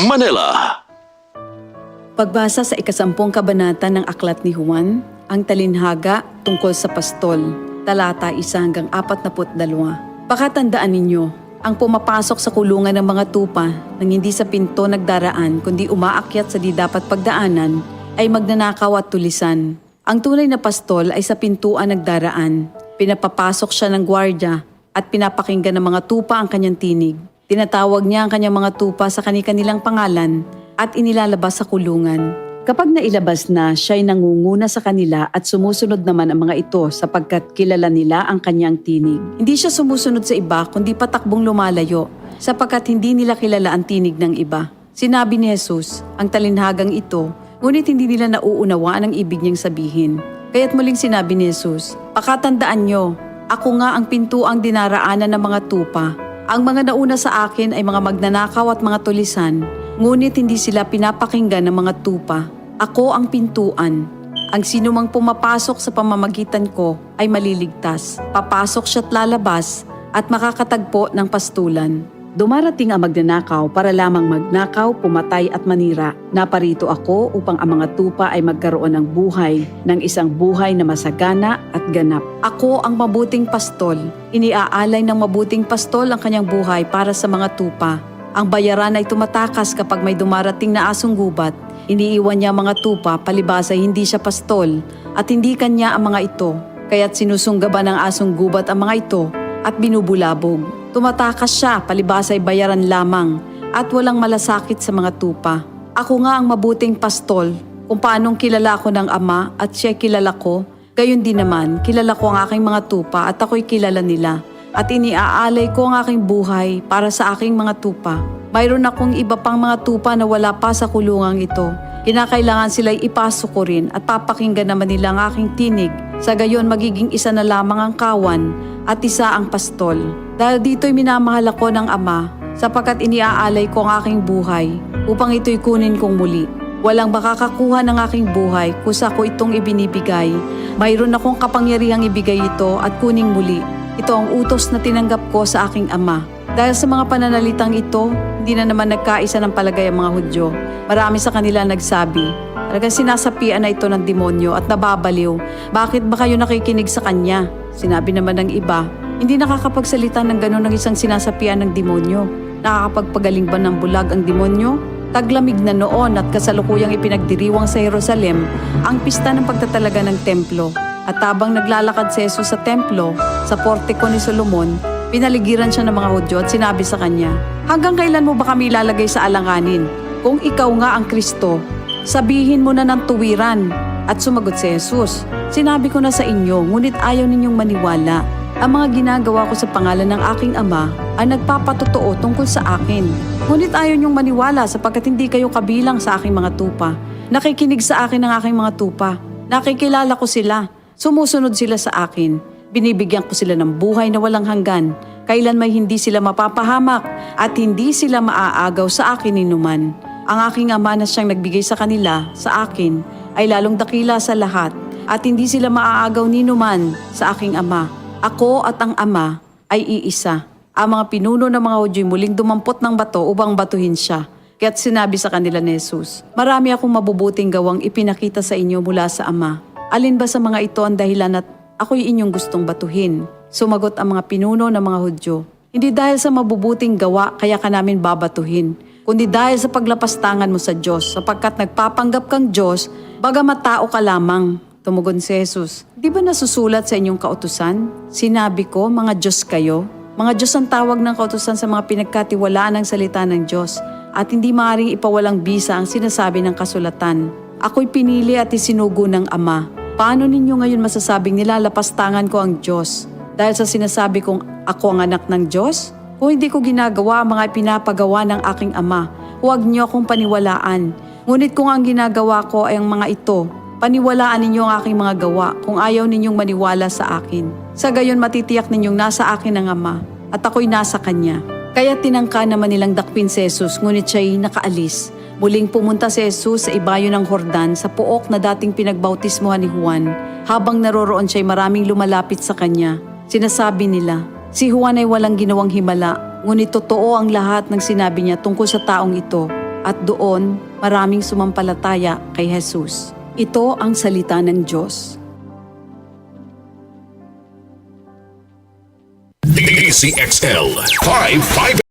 Manila. Pagbasa sa 10 kabanata ng Aklat ni Juan, ang talinhaga tungkol sa pastol, talata 1 hanggang 42. Pakatandaan ninyo, ang pumapasok sa kulungan ng mga tupa nang hindi sa pinto nagdaraan kundi umaakyat sa di dapat pagdaanan ay magnanakaw at tulisan. Ang tunay na pastol ay sa pintuan nagdaraan. Pinapapasok siya ng gwardya at pinapakinggan ng mga tupa ang kanyang tinig. Tinatawag niya ang kanyang mga tupa sa kanilang pangalan at inilalabas sa kulungan. Kapag nailabas na, siya'y nangunguna sa kanila at sumusunod naman ang mga ito sapagkat kilala nila ang kanyang tinig. Hindi siya sumusunod sa iba kundi patakbong lumalayo sapagkat hindi nila kilala ang tinig ng iba. Sinabi ni Jesus, ang talinhagang ito, ngunit hindi nila nauunawaan ang ibig niyang sabihin. Kaya't muling sinabi ni Jesus, pakatandaan niyo, ako nga ang pintuang dinaraanan ng mga tupa. Ang mga nauna sa akin ay mga magnanakaw at mga tulisan, ngunit hindi sila pinapakinggan ng mga tupa. Ako ang pintuan. Ang sinumang pumapasok sa pamamagitan ko ay maliligtas. Papasok siya't lalabas at makakatagpo ng pastulan. Dumarating ang magnanakaw para lamang magnakaw, pumatay at manira. Naparito ako upang ang mga tupa ay magkaroon ng buhay, ng isang buhay na masagana at ganap. Ako ang mabuting pastol. Iniaalay ng mabuting pastol ang kanyang buhay para sa mga tupa. Ang bayaran ay tumatakas kapag may dumarating na asong gubat. Iniiwan niya ang mga tupa palibhas ay hindi siya pastol at hindi kanya ang mga ito. Kaya't sinusunggaban ng asong gubat ang mga ito at binubulabog. Tumatakas siya palibhas ay bayaran lamang at walang malasakit sa mga tupa. Ako nga ang mabuting pastol. Kung paanong kilala ko ng Ama at siya kilala ko, gayon din naman kilala ko ang aking mga tupa at ako'y kilala nila. At iniaalay ko ang aking buhay para sa aking mga tupa. Mayroon akong iba pang mga tupa na wala pa sa kulungang ito. Kinakailangan sila'y ipasok ko rin at papakinggan naman nila ang aking tinig. Sa gayon magiging isa na lamang ang kawan at isa ang pastol. Dahil dito'y minamahal ako ng Ama sapagkat iniaalay ko ang aking buhay upang ito'y kunin kong muli. Walang makakakuha ng aking buhay kusa ko itong ibinibigay. Mayroon akong kapangyarihang ibigay ito at kuning muli. Ito ang utos na tinanggap ko sa aking Ama. Dahil sa mga pananalitang ito, hindi na naman nagkaisa ng palagay ang mga Hudyo. Marami sa kanila nagsabi, talagang sinasapian na ito ng demonyo at nababaliw. Bakit ba kayo nakikinig sa kanya? Sinabi naman ng iba, hindi nakakapagsalita ng gano'n ng isang sinasapian ng demonyo. Nakakapagpagaling ba ng bulag ang demonyo? Taglamig na noon at kasalukuyang ipinagdiriwang sa Jerusalem ang pista ng pagtatalaga ng templo. At habang naglalakad si Jesus sa templo, sa portiko ni Solomon, pinaligiran siya ng mga Hudyo at sinabi sa kanya, hanggang kailan mo ba kami ilalagay sa alanganin? Kung ikaw nga ang Kristo, sabihin mo na ng tuwiran. At sumagot si Jesus, sinabi ko na sa inyo, ngunit ayaw ninyong maniwala. Ang mga ginagawa ko sa pangalan ng aking Ama ay nagpapatotoo tungkol sa akin. Ngunit ayaw ninyong maniwala sapagkat hindi kayo kabilang sa aking mga tupa. Nakikinig sa akin ang aking mga tupa. Nakikilala ko sila. Sumusunod sila sa akin. Binibigyan ko sila ng buhay na walang hanggan. Kailan may hindi sila mapapahamak at hindi sila maaagaw sa akin ninuman. Ang aking Ama na siyang nagbigay sa kanila, sa akin, ay lalong dakila sa lahat at hindi sila maaagaw ninuman sa aking Ama. Ako at ang Ama ay iisa. Ang mga pinuno ng mga Hudyo'y muling dumampot ng bato upang batuhin siya. Kaya't sinabi sa kanila ni Jesus, marami akong mabubuting gawang ipinakita sa inyo mula sa Ama. Alin ba sa mga ito ang dahilan at ako'y inyong gustong batuhin? Sumagot ang mga pinuno ng mga Hudyo, hindi dahil sa mabubuting gawa kaya ka namin babatuhin, kundi dahil sa paglapastangan mo sa Diyos, sapagkat nagpapanggap kang Diyos, bagamat tao ka lamang. Tumugon si Jesus, di ba nasusulat sa inyong kautusan? Sinabi ko, mga Diyos kayo. Mga Diyos ang tawag ng kautusan sa mga pinagkatiwalaan ng salita ng Diyos, at hindi maaaring ipawalang bisa ang sinasabi ng kasulatan. Ako'y pinili at isinugo ng Ama. Paano ninyo ngayon masasabing nilalapastangan ko ang Diyos? Dahil sa sinasabi kong ako ang anak ng Diyos? Kung hindi ko ginagawa ang mga pinapagawa ng aking Ama, huwag niyo akong paniwalaan. Ngunit kung ang ginagawa ko ay ang mga ito, paniwalaan ninyo ang aking mga gawa kung ayaw ninyong maniwala sa akin. Sa gayon matitiyak ninyong nasa akin ang Ama at ako'y nasa Kanya. Kaya tinangka naman nilang dakpin si Jesus, ngunit siya'y nakaalis. Muling pumunta si Jesus sa ibayo ng Jordan sa pook na dating pinagbautismohan ni Juan. Habang naroroon siya'y maraming lumalapit sa kanya. Sinasabi nila, si Juan ay walang ginawang himala, ngunit totoo ang lahat ng sinabi niya tungkol sa taong ito. at doon maraming sumampalataya kay Jesus. Ito ang salita ng Diyos. DCXL 55